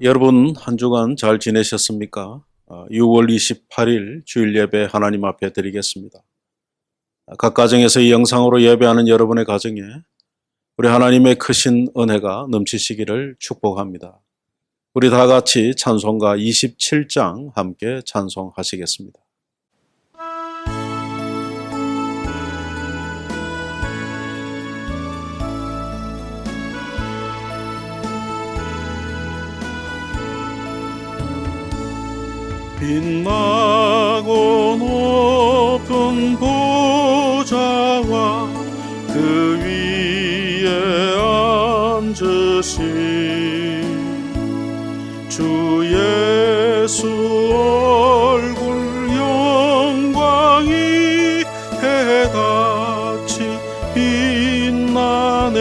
여러분 한 주간 잘 지내셨습니까? 6월 28일 주일 예배 하나님 앞에 드리겠습니다. 각 가정에서 이 영상으로 예배하는 여러분의 가정에 우리 하나님의 크신 은혜가 넘치시기를 축복합니다. 우리 다 같이 찬송가 27장 함께 찬송하시겠습니다. 빛나고 높은 보좌와 그 위에 앉으신 주 예수 얼굴 영광이 해같이 빛나네.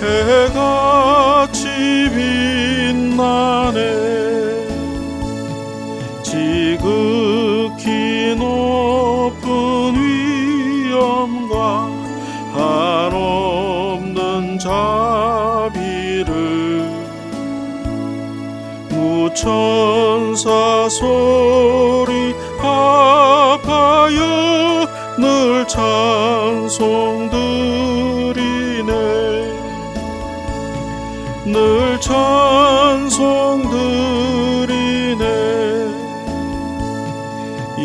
해같이 빛나네. 지극히 높은 위엄과 한없는 자비를 무천사 소리 합하여 늘 찬송 드리네. 늘 찬송 드리네.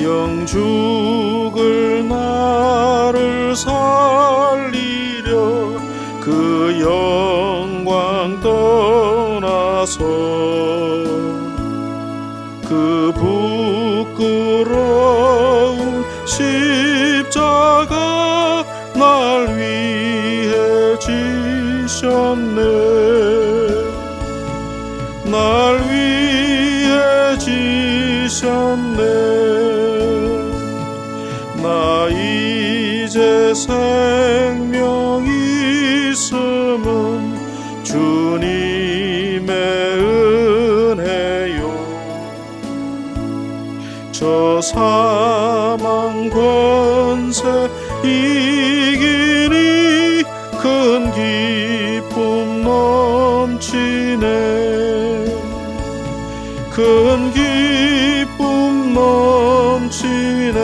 영죽을 나를 살리려 그 영광 떠나서 그 부끄러운 십자가 날 위해 지셨네. 날 위해 지셨네. 나 이제 생명이 있음은 주님의 은혜요. 저 사망 권세 이기니 큰 기쁨 넘치네. 큰 기쁨 넘치네.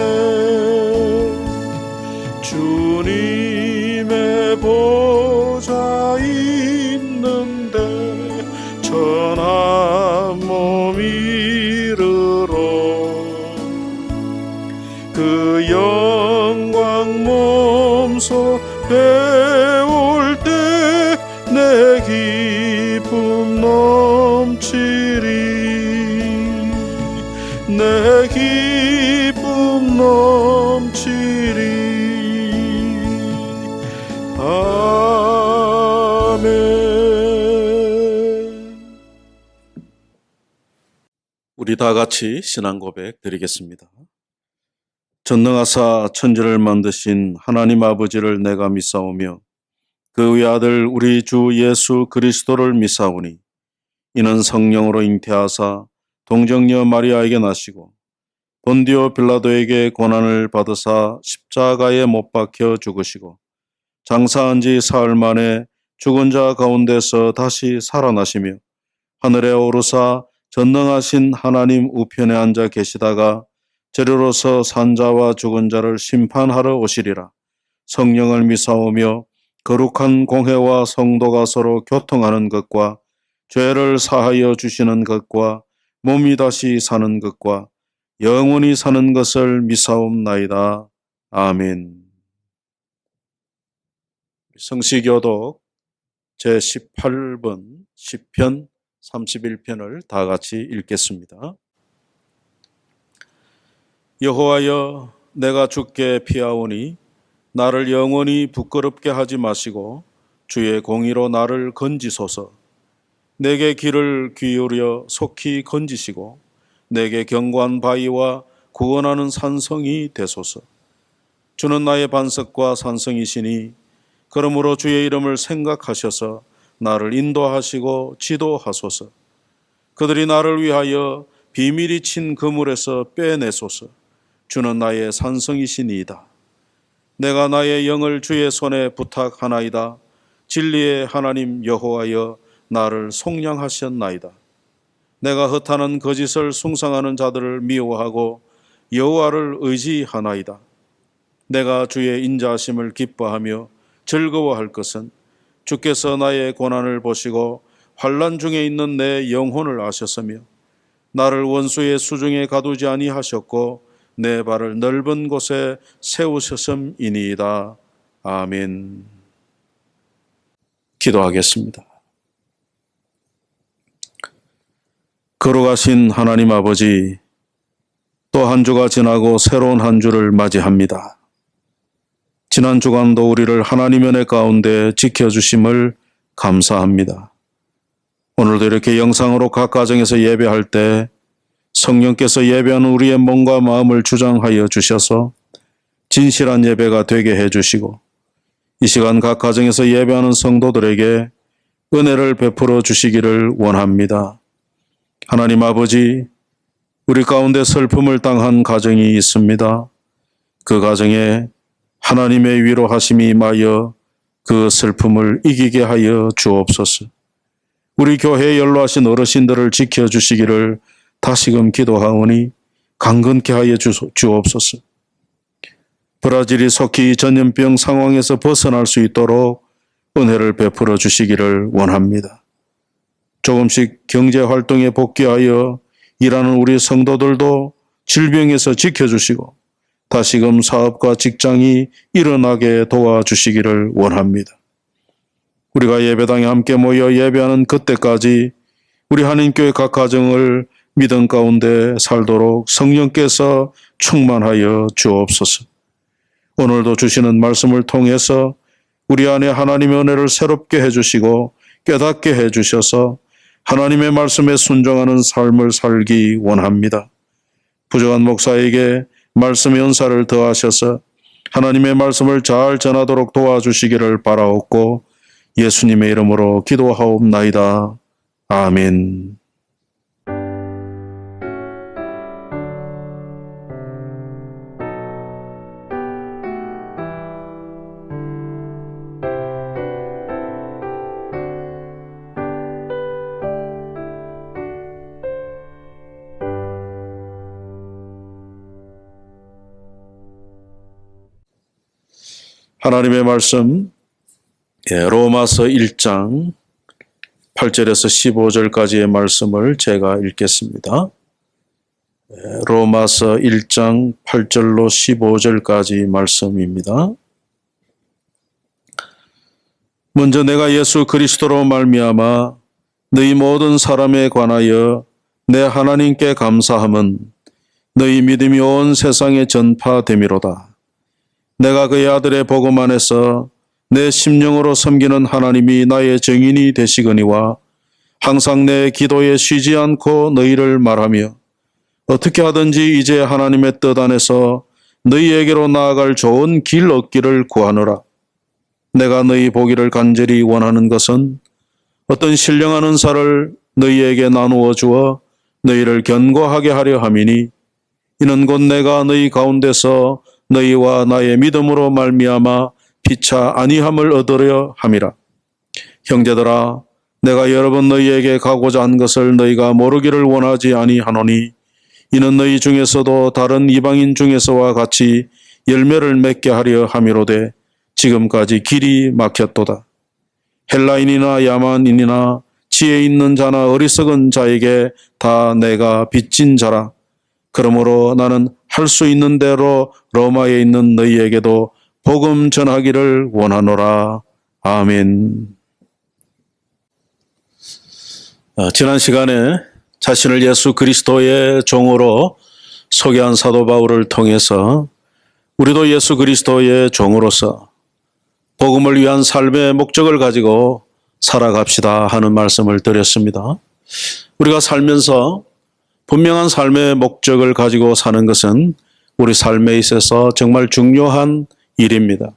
주님의 보좌 있는데 천한 몸 이르러 그 영광 몸소 배울 때 내 기쁨 넘치리. 내 기쁨 넘치리. 아멘. 우리 다 같이 신앙 고백 드리겠습니다. 전능하사 천지를 만드신 하나님 아버지를 내가 믿사오며 그 외아들 우리 주 예수 그리스도를 믿사오니 이는 성령으로 잉태하사 동정녀 마리아에게 나시고 본디오 빌라도에게 고난을 받으사 십자가에 못 박혀 죽으시고 장사한 지 사흘 만에 죽은 자 가운데서 다시 살아나시며 하늘에 오르사 전능하신 하나님 우편에 앉아 계시다가 저리로서 산자와 죽은 자를 심판하러 오시리라. 성령을 믿사오며 거룩한 공회와 성도가 서로 교통하는 것과 죄를 사하여 주시는 것과 몸이 다시 사는 것과 영원히 사는 것을 믿사옵나이다. 아멘. 성시교독 제18번 시편 31편을 다 같이 읽겠습니다. 여호와여, 내가 주께 피하오니 나를 영원히 부끄럽게 하지 마시고 주의 공의로 나를 건지소서. 내게 귀를 기울여 속히 건지시고 내게 견고한 바위와 구원하는 산성이 되소서. 주는 나의 반석과 산성이시니 그러므로 주의 이름을 생각하셔서 나를 인도하시고 지도하소서. 그들이 나를 위하여 비밀이 친 그물에서 빼내소서. 주는 나의 산성이시니이다. 내가 나의 영을 주의 손에 부탁하나이다. 진리의 하나님 여호와여, 나를 속량하셨나이다. 내가 허탄한 거짓을 숭상하는 자들을 미워하고 여호와를 의지하나이다. 내가 주의 인자하심을 기뻐하며 즐거워할 것은 주께서 나의 고난을 보시고 환난 중에 있는 내 영혼을 아셨으며 나를 원수의 수중에 가두지 아니하셨고 내 발을 넓은 곳에 세우셨음이니이다. 아멘. 기도하겠습니다. 걸어가신 하나님 아버지, 또 한 주가 지나고 새로운 한 주를 맞이합니다. 지난 주간도 우리를 하나님의 은혜 가운데 지켜주심을 감사합니다. 오늘도 이렇게 영상으로 각 가정에서 예배할 때 성령께서 예배하는 우리의 몸과 마음을 주장하여 주셔서 진실한 예배가 되게 해주시고 이 시간 각 가정에서 예배하는 성도들에게 은혜를 베풀어 주시기를 원합니다. 하나님 아버지, 우리 가운데 슬픔을 당한 가정이 있습니다. 그 가정에 하나님의 위로하심이 임하여 그 슬픔을 이기게 하여 주옵소서. 우리 교회에 연로하신 어르신들을 지켜주시기를 다시금 기도하오니 강건케 하여 주옵소서. 브라질이 속히 전염병 상황에서 벗어날 수 있도록 은혜를 베풀어 주시기를 원합니다. 조금씩 경제활동에 복귀하여 일하는 우리 성도들도 질병에서 지켜주시고 다시금 사업과 직장이 일어나게 도와주시기를 원합니다. 우리가 예배당에 함께 모여 예배하는 그때까지 우리 한인교회 각 가정을 믿음 가운데 살도록 성령께서 충만하여 주옵소서. 오늘도 주시는 말씀을 통해서 우리 안에 하나님의 은혜를 새롭게 해주시고 깨닫게 해주셔서 하나님의 말씀에 순종하는 삶을 살기 원합니다. 부족한 목사에게 말씀의 은사를 더하셔서 하나님의 말씀을 잘 전하도록 도와주시기를 바라옵고 예수님의 이름으로 기도하옵나이다. 아멘. 하나님의 말씀 로마서 1장 8절에서 15절까지의 말씀을 제가 읽겠습니다. 로마서 1장 8절로 15절까지 말씀입니다. 먼저 내가 예수 그리스도로 말미암아 너희 모든 사람에 관하여 내 하나님께 감사함은 너희 믿음이 온 세상에 전파됨이로다. 내가 그의 아들의 복음 안에서 내 심령으로 섬기는 하나님이 나의 증인이 되시거니와 항상 내 기도에 쉬지 않고 너희를 말하며 어떻게 하든지 이제 하나님의 뜻 안에서 너희에게로 나아갈 좋은 길 얻기를 구하노라. 내가 너희 보기를 간절히 원하는 것은 어떤 신령한 은사를 너희에게 나누어 주어 너희를 견고하게 하려 함이니 이는 곧 내가 너희 가운데서 너희와 나의 믿음으로 말미암아 피차 아니함을 얻으려 함이라. 형제들아, 내가 여러 번 너희에게 가고자 한 것을 너희가 모르기를 원하지 아니하노니 이는 너희 중에서도 다른 이방인 중에서와 같이 열매를 맺게 하려 함이로되 지금까지 길이 막혔도다. 헬라인이나 야만인이나 지혜 있는 자나 어리석은 자에게 다 내가 빚진 자라. 그러므로 나는 할 수 있는 대로 로마에 있는 너희에게도 복음 전하기를 원하노라. 아멘. 지난 시간에 자신을 예수 그리스도의 종으로 소개한 사도 바울을 통해서 우리도 예수 그리스도의 종으로서 복음을 위한 삶의 목적을 가지고 살아갑시다 하는 말씀을 드렸습니다. 우리가 살면서 분명한 삶의 목적을 가지고 사는 것은 우리 삶에 있어서 정말 중요한 일입니다.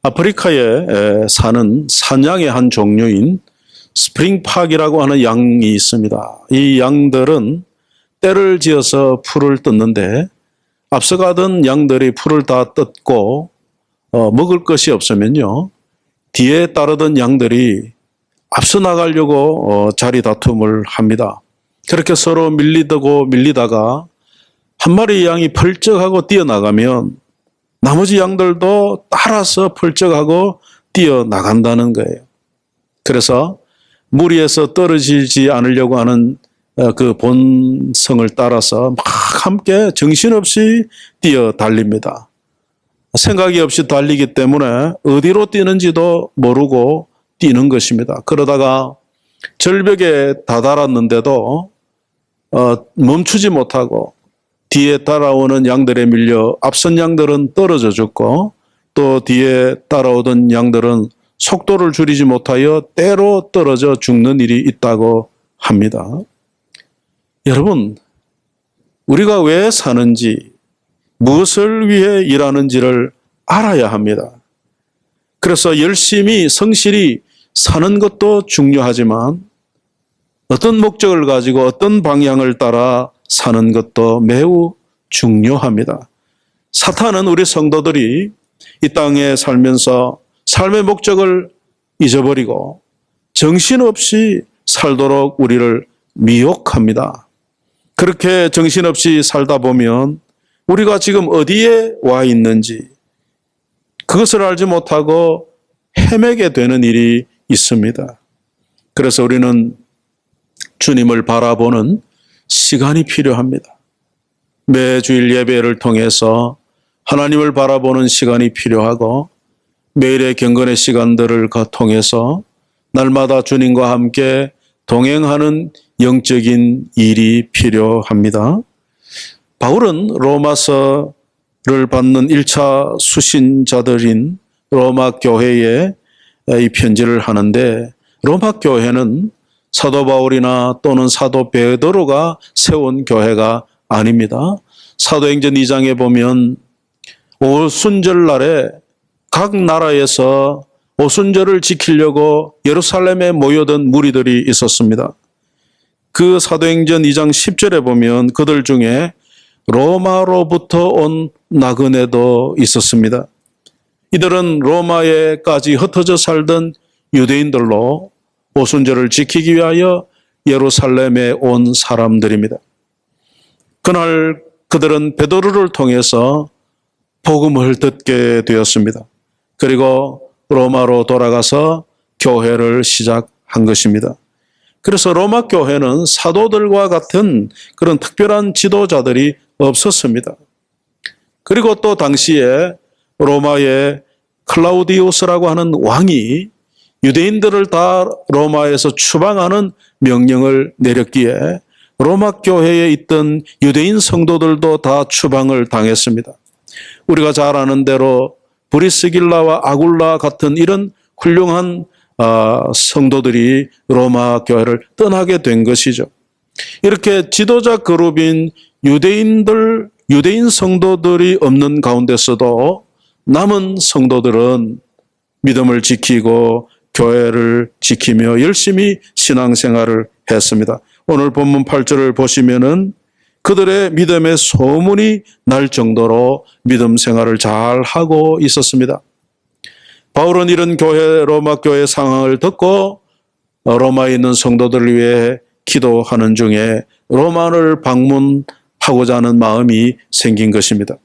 아프리카에 사는 사냥의 한 종류인 스프링팍이라고 하는 양이 있습니다. 이 양들은 때를 지어서 풀을 뜯는데 앞서가던 양들이 풀을 다 뜯고 먹을 것이 없으면요, 뒤에 따르던 양들이 앞서 나가려고 자리 다툼을 합니다. 그렇게 서로 밀리다가 한 마리 양이 펄쩍하고 뛰어나가면 나머지 양들도 따라서 펄쩍하고 뛰어나간다는 거예요. 그래서 무리에서 떨어지지 않으려고 하는 그 본성을 따라서 막 함께 정신없이 뛰어 달립니다. 생각이 없이 달리기 때문에 어디로 뛰는지도 모르고 뛰는 것입니다. 그러다가 절벽에 다다랐는데도 멈추지 못하고 뒤에 따라오는 양들에 밀려 앞선 양들은 떨어져 죽고 또 뒤에 따라오던 양들은 속도를 줄이지 못하여 때로 떨어져 죽는 일이 있다고 합니다. 여러분, 우리가 왜 사는지, 무엇을 위해 일하는지를 알아야 합니다. 그래서 열심히 성실히 사는 것도 중요하지만 어떤 목적을 가지고 어떤 방향을 따라 사는 것도 매우 중요합니다. 사탄은 우리 성도들이 이 땅에 살면서 삶의 목적을 잊어버리고 정신없이 살도록 우리를 미혹합니다. 그렇게 정신없이 살다 보면 우리가 지금 어디에 와 있는지 그것을 알지 못하고 헤매게 되는 일이 있습니다. 그래서 우리는 주님을 바라보는 시간이 필요합니다. 매주일 예배를 통해서 하나님을 바라보는 시간이 필요하고 매일의 경건의 시간들을 통해서 날마다 주님과 함께 동행하는 영적인 일이 필요합니다. 바울은 로마서를 받는 1차 수신자들인 로마 교회에 이 편지를 하는데 로마 교회는 사도 바울이나 또는 사도 베드로가 세운 교회가 아닙니다. 사도행전 2장에 보면 오순절 날에 각 나라에서 오순절을 지키려고 예루살렘에 모여든 무리들이 있었습니다. 그 사도행전 2장 10절에 보면 그들 중에 로마로부터 온 나그네도 있었습니다. 이들은 로마에까지 흩어져 살던 유대인들로 오순절을 지키기 위하여 예루살렘에 온 사람들입니다. 그날 그들은 베드로를 통해서 복음을 듣게 되었습니다. 그리고 로마로 돌아가서 교회를 시작한 것입니다. 그래서 로마 교회는 사도들과 같은 그런 특별한 지도자들이 없었습니다. 그리고 또 당시에 로마의 클라우디우스라고 하는 왕이 유대인들을 다 로마에서 추방하는 명령을 내렸기에 로마 교회에 있던 유대인 성도들도 다 추방을 당했습니다. 우리가 잘 아는 대로 브리스길라와 아굴라 같은 이런 훌륭한 성도들이 로마 교회를 떠나게 된 것이죠. 이렇게 지도자 그룹인 유대인 성도들이 없는 가운데서도 남은 성도들은 믿음을 지키고 교회를 지키며 열심히 신앙생활을 했습니다. 오늘 본문 8절을 보시면은 그들의 믿음의 소문이 날 정도로 믿음 생활을 잘 하고 있었습니다. 바울은 이런 로마 교회 상황을 듣고 로마에 있는 성도들을 위해 기도하는 중에 로마를 방문하고자 하는 마음이 생긴 것입니다.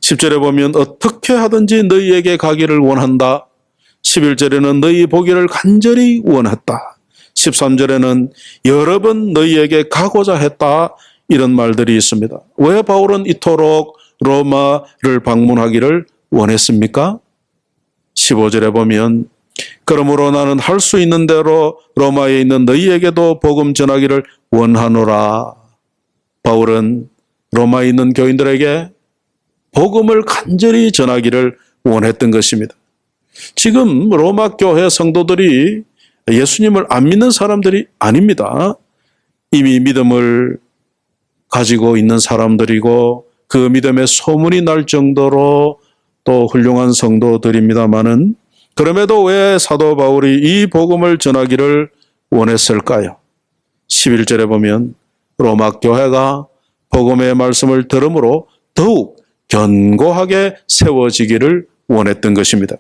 10절에 보면 어떻게 하든지 너희에게 가기를 원한다. 11절에는 너희 보기를 간절히 원했다. 13절에는 여러 번 너희에게 가고자 했다. 이런 말들이 있습니다. 왜 바울은 이토록 로마를 방문하기를 원했습니까? 15절에 보면 그러므로 나는 할 수 있는 대로 로마에 있는 너희에게도 복음 전하기를 원하노라. 바울은 로마에 있는 교인들에게 복음을 간절히 전하기를 원했던 것입니다. 지금 로마 교회 성도들이 예수님을 안 믿는 사람들이 아닙니다. 이미 믿음을 가지고 있는 사람들이고 그 믿음의 소문이 날 정도로 또 훌륭한 성도들입니다마는 그럼에도 왜 사도 바울이 이 복음을 전하기를 원했을까요? 11절에 보면 로마 교회가 복음의 말씀을 들음으로 더욱 견고하게 세워지기를 원했던 것입니다.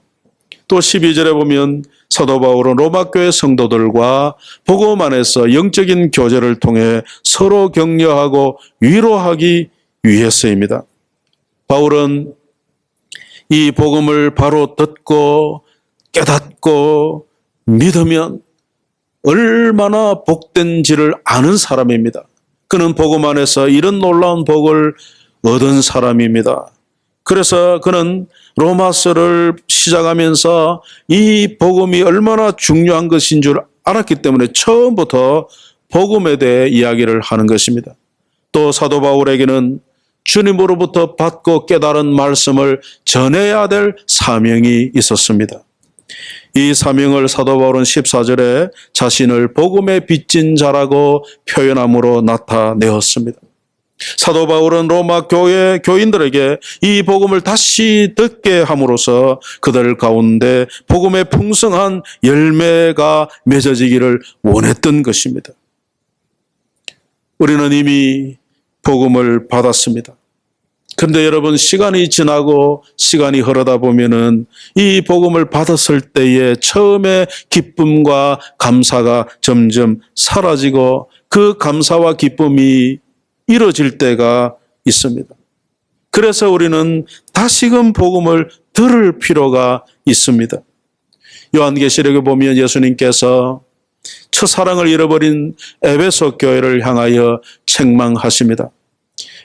또 12절에 보면 사도 바울은 로마 교회 성도들과 복음 안에서 영적인 교제를 통해 서로 격려하고 위로하기 위해서입니다. 바울은 이 복음을 바로 듣고 깨닫고 믿으면 얼마나 복된지를 아는 사람입니다. 그는 복음 안에서 이런 놀라운 복을 얻은 사람입니다. 그래서 그는 로마서를 시작하면서 이 복음이 얼마나 중요한 것인 줄 알았기 때문에 처음부터 복음에 대해 이야기를 하는 것입니다. 또 사도 바울에게는 주님으로부터 받고 깨달은 말씀을 전해야 될 사명이 있었습니다. 이 사명을 사도 바울은 14절에 자신을 복음에 빚진 자라고 표현함으로 나타내었습니다. 사도 바울은 로마 교회 교인들에게 이 복음을 다시 듣게 함으로써 그들 가운데 복음의 풍성한 열매가 맺어지기를 원했던 것입니다. 우리는 이미 복음을 받았습니다. 그런데 여러분, 시간이 지나고 시간이 흐르다 보면은 이 복음을 받았을 때의 처음에 기쁨과 감사가 점점 사라지고 그 감사와 기쁨이 이뤄질 때가 있습니다. 그래서 우리는 다시금 복음을 들을 필요가 있습니다. 요한계시록에 보면 예수님께서 첫사랑을 잃어버린 에베소 교회를 향하여 책망하십니다.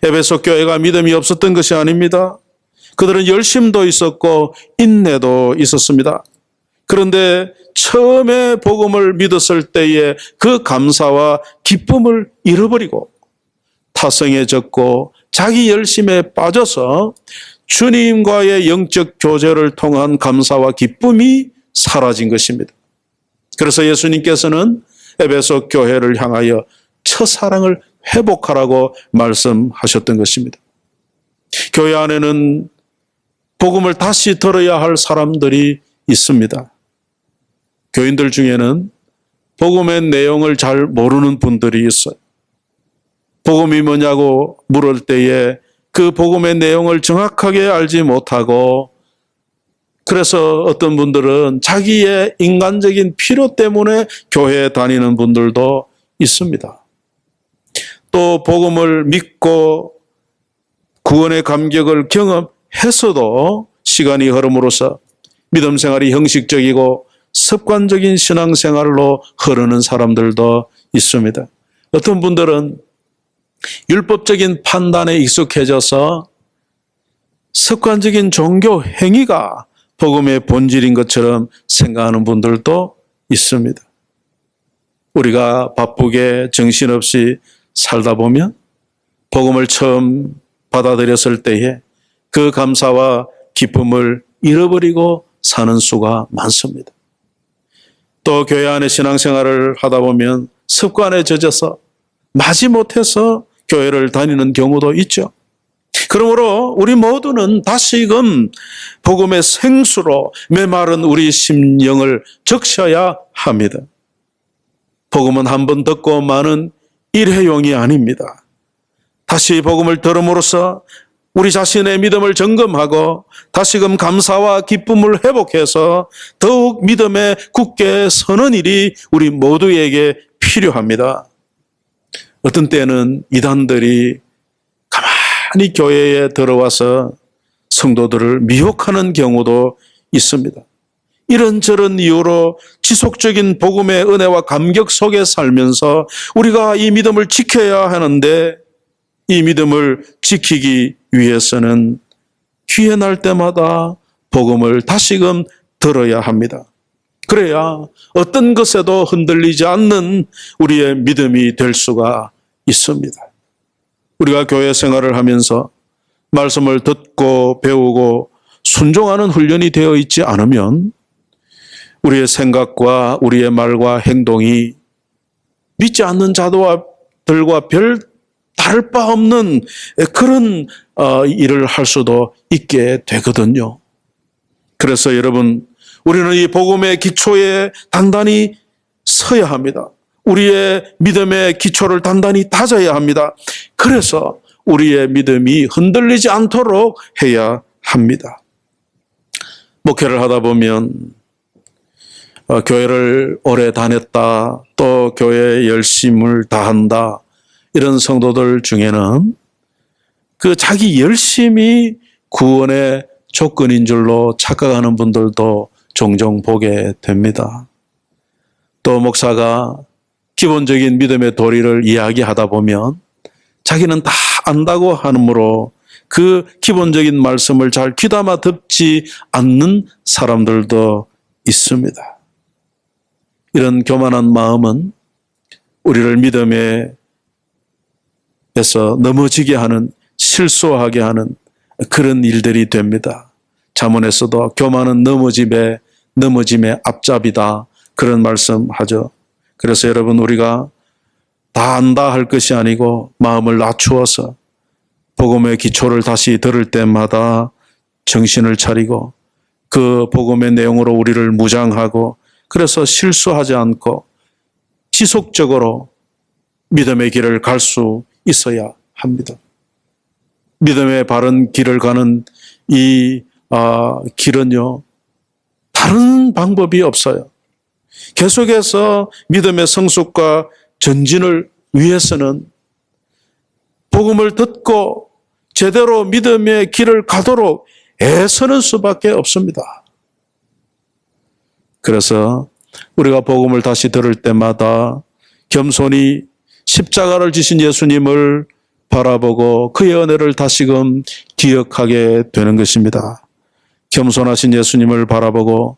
에베소 교회가 믿음이 없었던 것이 아닙니다. 그들은 열심도 있었고 인내도 있었습니다. 그런데 처음에 복음을 믿었을 때의 그 감사와 기쁨을 잃어버리고 타성해졌고 자기 열심에 빠져서 주님과의 영적 교제를 통한 감사와 기쁨이 사라진 것입니다. 그래서 예수님께서는 에베소 교회를 향하여 첫사랑을 회복하라고 말씀하셨던 것입니다. 교회 안에는 복음을 다시 들어야 할 사람들이 있습니다. 교인들 중에는 복음의 내용을 잘 모르는 분들이 있어요. 복음이 뭐냐고 물을 때에 그 복음의 내용을 정확하게 알지 못하고, 그래서 어떤 분들은 자기의 인간적인 필요 때문에 교회에 다니는 분들도 있습니다. 또 복음을 믿고 구원의 감격을 경험했어도 시간이 흐름으로써 믿음 생활이 형식적이고 습관적인 신앙생활로 흐르는 사람들도 있습니다. 어떤 분들은 율법적인 판단에 익숙해져서 습관적인 종교 행위가 복음의 본질인 것처럼 생각하는 분들도 있습니다. 우리가 바쁘게 정신없이 살다 보면 복음을 처음 받아들였을 때에 그 감사와 기쁨을 잃어버리고 사는 수가 많습니다. 또 교회 안에 신앙생활을 하다 보면 습관에 젖어서 마지못해서 교회를 다니는 경우도 있죠. 그러므로 우리 모두는 다시금 복음의 생수로 메마른 우리 심령을 적셔야 합니다. 복음은 한 번 듣고 마는 일회용이 아닙니다. 다시 복음을 들음으로써 우리 자신의 믿음을 점검하고 다시금 감사와 기쁨을 회복해서 더욱 믿음에 굳게 서는 일이 우리 모두에게 필요합니다. 어떤 때는 이단들이 가만히 교회에 들어와서 성도들을 미혹하는 경우도 있습니다. 이런저런 이유로 지속적인 복음의 은혜와 감격 속에 살면서 우리가 이 믿음을 지켜야 하는데, 이 믿음을 지키기 위해서는 기회 날 때마다 복음을 다시금 들어야 합니다. 그래야 어떤 것에도 흔들리지 않는 우리의 믿음이 될 수가 있습니다. 우리가 교회 생활을 하면서 말씀을 듣고 배우고 순종하는 훈련이 되어 있지 않으면 우리의 생각과 우리의 말과 행동이 믿지 않는 자들과 별 다를 바 없는 그런 일을 할 수도 있게 되거든요. 그래서 여러분, 우리는 이 복음의 기초에 단단히 서야 합니다. 우리의 믿음의 기초를 단단히 다져야 합니다. 그래서 우리의 믿음이 흔들리지 않도록 해야 합니다. 목회를 하다 보면 교회를 오래 다녔다, 또 교회에 열심을 다한다, 이런 성도들 중에는 그 자기 열심이 구원의 조건인 줄로 착각하는 분들도 종종 보게 됩니다. 또 목사가 기본적인 믿음의 도리를 이야기하다 보면 자기는 다 안다고 하므로 그 기본적인 말씀을 잘 귀담아 듣지 않는 사람들도 있습니다. 이런 교만한 마음은 우리를 믿음에서 넘어지게 하는, 실수하게 하는 그런 일들이 됩니다. 잠언에서도 교만은 넘어짐의 앞잡이다, 그런 말씀하죠. 그래서 여러분, 우리가 다 안다 할 것이 아니고 마음을 낮추어서 복음의 기초를 다시 들을 때마다 정신을 차리고 그 복음의 내용으로 우리를 무장하고, 그래서 실수하지 않고 지속적으로 믿음의 길을 갈 수 있어야 합니다. 믿음의 바른 길을 가는 이 길은요, 다른 방법이 없어요. 계속해서 믿음의 성숙과 전진을 위해서는 복음을 듣고 제대로 믿음의 길을 가도록 애쓰는 수밖에 없습니다. 그래서 우리가 복음을 다시 들을 때마다 겸손히 십자가를 지신 예수님을 바라보고 그의 은혜를 다시금 기억하게 되는 것입니다. 겸손하신 예수님을 바라보고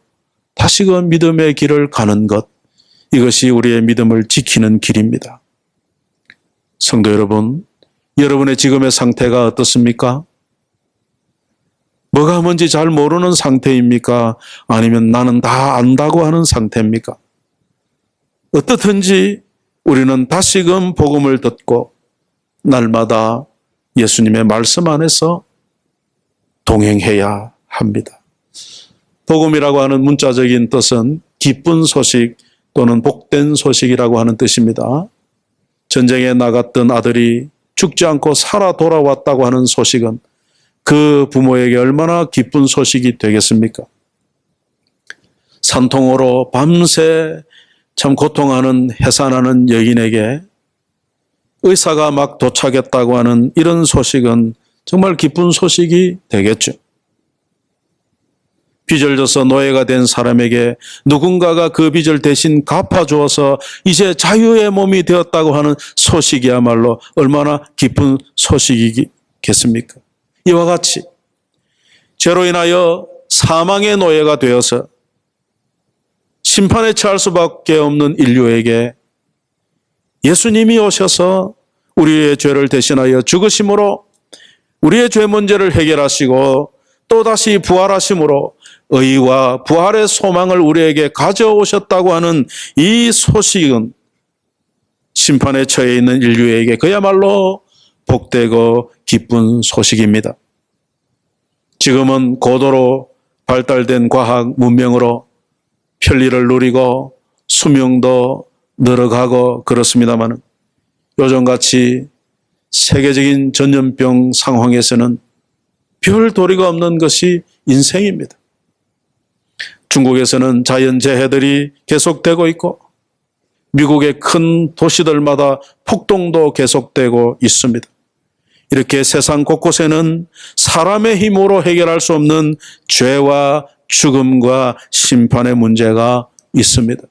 다시금 믿음의 길을 가는 것, 이것이 우리의 믿음을 지키는 길입니다. 성도 여러분, 여러분의 지금의 상태가 어떻습니까? 뭐가 뭔지 잘 모르는 상태입니까? 아니면 나는 다 안다고 하는 상태입니까? 어떻든지 우리는 다시금 복음을 듣고 날마다 예수님의 말씀 안에서 동행해야 합니다. 복음이라고 하는 문자적인 뜻은 기쁜 소식 또는 복된 소식이라고 하는 뜻입니다. 전쟁에 나갔던 아들이 죽지 않고 살아 돌아왔다고 하는 소식은 그 부모에게 얼마나 기쁜 소식이 되겠습니까? 산통으로 밤새 참 고통하는 해산하는 여인에게 의사가 막 도착했다고 하는 이런 소식은 정말 기쁜 소식이 되겠죠. 빚을 져서 노예가 된 사람에게 누군가가 그 빚을 대신 갚아주어서 이제 자유의 몸이 되었다고 하는 소식이야말로 얼마나 기쁜 소식이겠습니까? 이와 같이 죄로 인하여 사망의 노예가 되어서 심판에 처할 수밖에 없는 인류에게 예수님이 오셔서 우리의 죄를 대신하여 죽으심으로 우리의 죄 문제를 해결하시고 또다시 부활하심으로 의와 부활의 소망을 우리에게 가져오셨다고 하는 이 소식은 심판에 처해 있는 인류에게 그야말로 복되고 기쁜 소식입니다. 지금은 고도로 발달된 과학 문명으로 편리를 누리고 수명도 늘어가고 그렇습니다만 요즘같이 세계적인 전염병 상황에서는 별 도리가 없는 것이 인생입니다. 중국에서는 자연재해들이 계속되고 있고 미국의 큰 도시들마다 폭동도 계속되고 있습니다. 이렇게 세상 곳곳에는 사람의 힘으로 해결할 수 없는 죄와 죽음과 심판의 문제가 있습니다.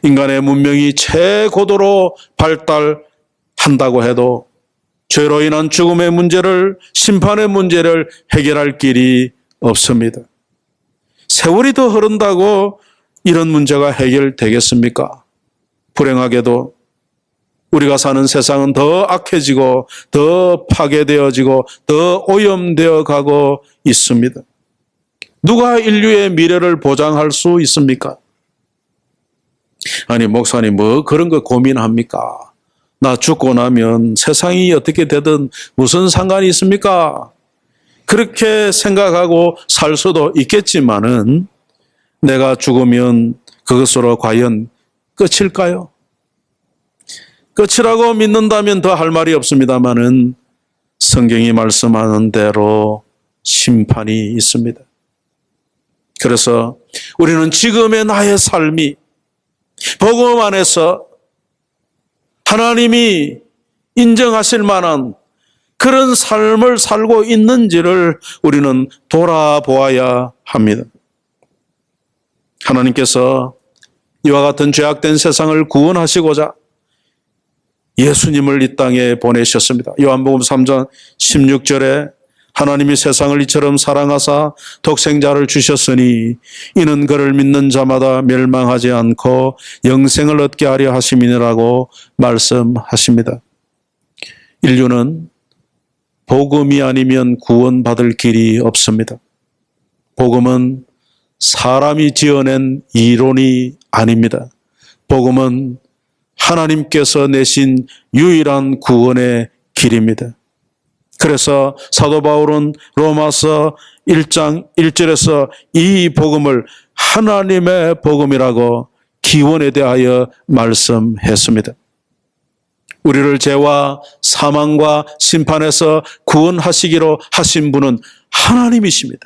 인간의 문명이 최고도로 발달한다고 해도 죄로 인한 죽음의 문제를, 심판의 문제를 해결할 길이 없습니다. 세월이 더 흐른다고 이런 문제가 해결되겠습니까? 불행하게도 우리가 사는 세상은 더 악해지고 더 파괴되어지고 더 오염되어 가고 있습니다. 누가 인류의 미래를 보장할 수 있습니까? 아니, 목사님 뭐 그런 거 고민합니까? 나 죽고 나면 세상이 어떻게 되든 무슨 상관이 있습니까? 그렇게 생각하고 살 수도 있겠지만은 내가 죽으면 그것으로 과연 끝일까요? 끝이라고 믿는다면 더 할 말이 없습니다만은 성경이 말씀하는 대로 심판이 있습니다. 그래서 우리는 지금의 나의 삶이 복음 안에서 하나님이 인정하실 만한 그런 삶을 살고 있는지를 우리는 돌아보아야 합니다. 하나님께서 이와 같은 죄악된 세상을 구원하시고자 예수님을 이 땅에 보내셨습니다. 요한복음 3장 16절에 하나님이 세상을 이처럼 사랑하사 독생자를 주셨으니 이는 그를 믿는 자마다 멸망하지 않고 영생을 얻게 하려 하심이니라고 말씀하십니다. 인류는 복음이 아니면 구원받을 길이 없습니다. 복음은 사람이 지어낸 이론이 아닙니다. 복음은 하나님께서 내신 유일한 구원의 길입니다. 그래서 사도 바울은 로마서 1장 1절에서 이 복음을 하나님의 복음이라고 기원에 대하여 말씀했습니다. 우리를 죄와 사망과 심판에서 구원하시기로 하신 분은 하나님이십니다.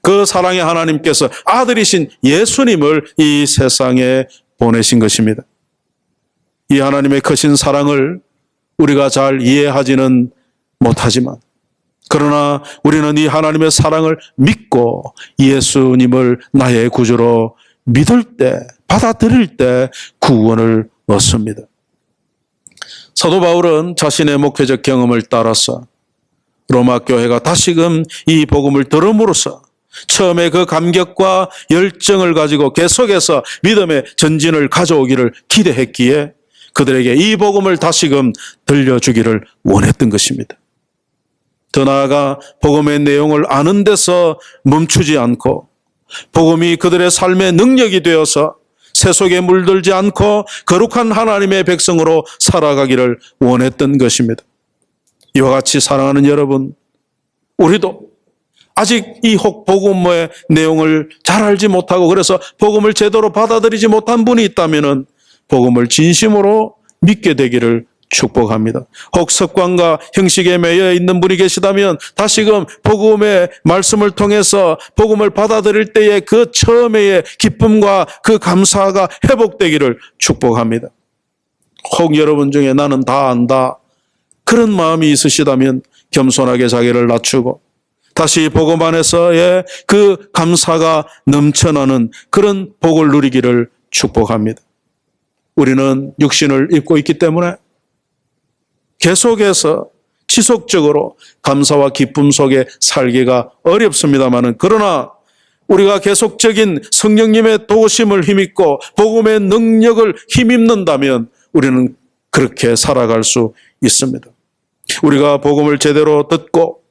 그 사랑의 하나님께서 아들이신 예수님을 이 세상에 보내신 것입니다. 이 하나님의 크신 사랑을 우리가 잘 이해하지는 못하지만 그러나 우리는 이 하나님의 사랑을 믿고 예수님을 나의 구주로 믿을 때, 받아들일 때 구원을 얻습니다. 사도 바울은 자신의 목회적 경험을 따라서 로마 교회가 다시금 이 복음을 들음으로써 처음에 그 감격과 열정을 가지고 계속해서 믿음의 전진을 가져오기를 기대했기에 그들에게 이 복음을 다시금 들려주기를 원했던 것입니다. 더 나아가 복음의 내용을 아는 데서 멈추지 않고 복음이 그들의 삶의 능력이 되어서 세속에 물들지 않고 거룩한 하나님의 백성으로 살아가기를 원했던 것입니다. 이와 같이 사랑하는 여러분, 우리도 아직 이 복음의 내용을 잘 알지 못하고 그래서 복음을 제대로 받아들이지 못한 분이 있다면 복음을 진심으로 믿게 되기를 축복합니다. 혹 습관과 형식에 매여 있는 분이 계시다면 다시금 복음의 말씀을 통해서 복음을 받아들일 때의 그 처음의 기쁨과 그 감사가 회복되기를 축복합니다. 혹 여러분 중에 나는 다 안다 그런 마음이 있으시다면 겸손하게 자기를 낮추고 다시 복음 안에서의 그 감사가 넘쳐나는 그런 복을 누리기를 축복합니다. 우리는 육신을 입고 있기 때문에 계속해서 지속적으로 감사와 기쁨 속에 살기가 어렵습니다만 그러나 우리가 계속적인 성령님의 도우심을 힘입고 복음의 능력을 힘입는다면 우리는 그렇게 살아갈 수 있습니다. 우리가 복음을 제대로 듣고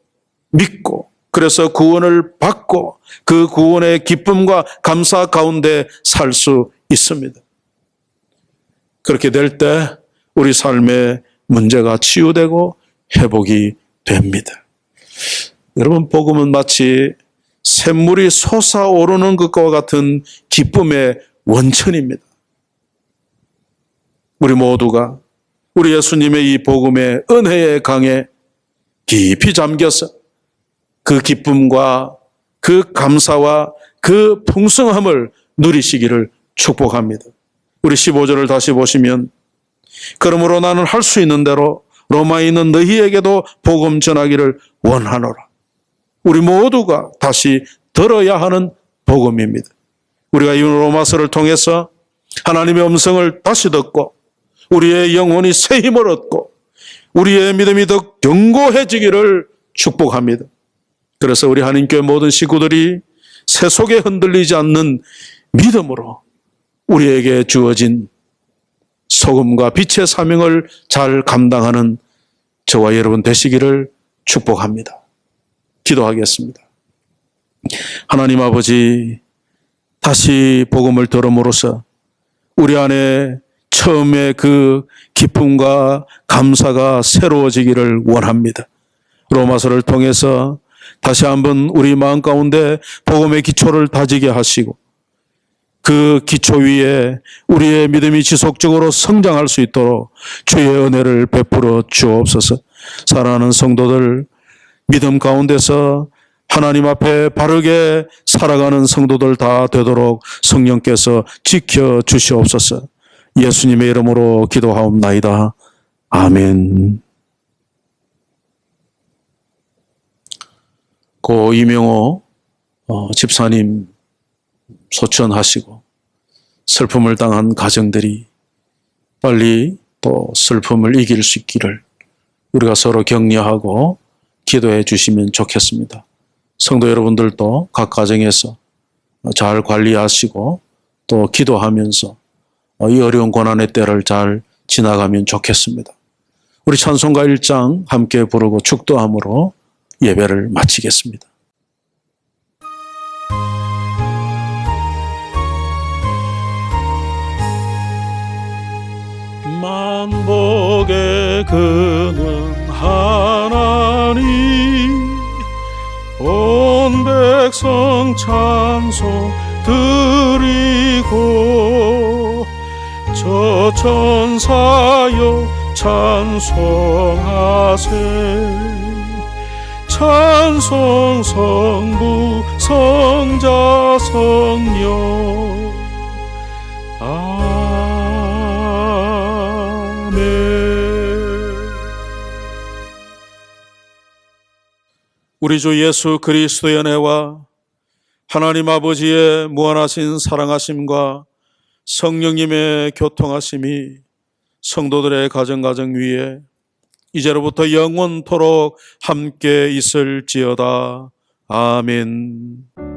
믿고 그래서 구원을 받고 그 구원의 기쁨과 감사 가운데 살 수 있습니다. 그렇게 될 때 우리 삶의 문제가 치유되고 회복이 됩니다. 여러분, 복음은 마치 샘물이 솟아오르는 것과 같은 기쁨의 원천입니다. 우리 모두가 우리 예수님의 이 복음의 은혜의 강에 깊이 잠겨서 그 기쁨과 그 감사와 그 풍성함을 누리시기를 축복합니다. 우리 15절을 다시 보시면 그러므로 나는 할 수 있는 대로 로마에 있는 너희에게도 복음 전하기를 원하노라. 우리 모두가 다시 들어야 하는 복음입니다. 우리가 이 로마서를 통해서 하나님의 음성을 다시 듣고 우리의 영혼이 새 힘을 얻고 우리의 믿음이 더 견고해지기를 축복합니다. 그래서 우리 한인교회 모든 식구들이 세속에 흔들리지 않는 믿음으로 우리에게 주어진 소금과 빛의 사명을 잘 감당하는 저와 여러분 되시기를 축복합니다. 기도하겠습니다. 하나님 아버지, 다시 복음을 들음으로써 우리 안에 처음에 그 기쁨과 감사가 새로워지기를 원합니다. 로마서를 통해서 다시 한번 우리 마음 가운데 복음의 기초를 다지게 하시고 그 기초 위에 우리의 믿음이 지속적으로 성장할 수 있도록 주의 은혜를 베풀어 주옵소서. 사랑하는 성도들, 믿음 가운데서 하나님 앞에 바르게 살아가는 성도들 다 되도록 성령께서 지켜주시옵소서. 예수님의 이름으로 기도하옵나이다. 아멘. 고 이명호 집사님 소천하시고 슬픔을 당한 가정들이 빨리 또 슬픔을 이길 수 있기를 우리가 서로 격려하고 기도해 주시면 좋겠습니다. 성도 여러분들도 각 가정에서 잘 관리하시고 또 기도하면서 이 어려운 고난의 때를 잘 지나가면 좋겠습니다. 우리 찬송가 1장 함께 부르고 축도함으로 예배를 마치겠습니다. 만복의 근원 하나님 온 백성 찬송 드리고 저 천사여 찬송하세 찬송 성부 성자 성령 아멘. 우리 주 예수 그리스도의 은혜와 하나님 아버지의 무한하신 사랑하심과 성령님의 교통하심이 성도들의 가정 위에 이제로부터 영원토록 함께 있을지어다. 아멘.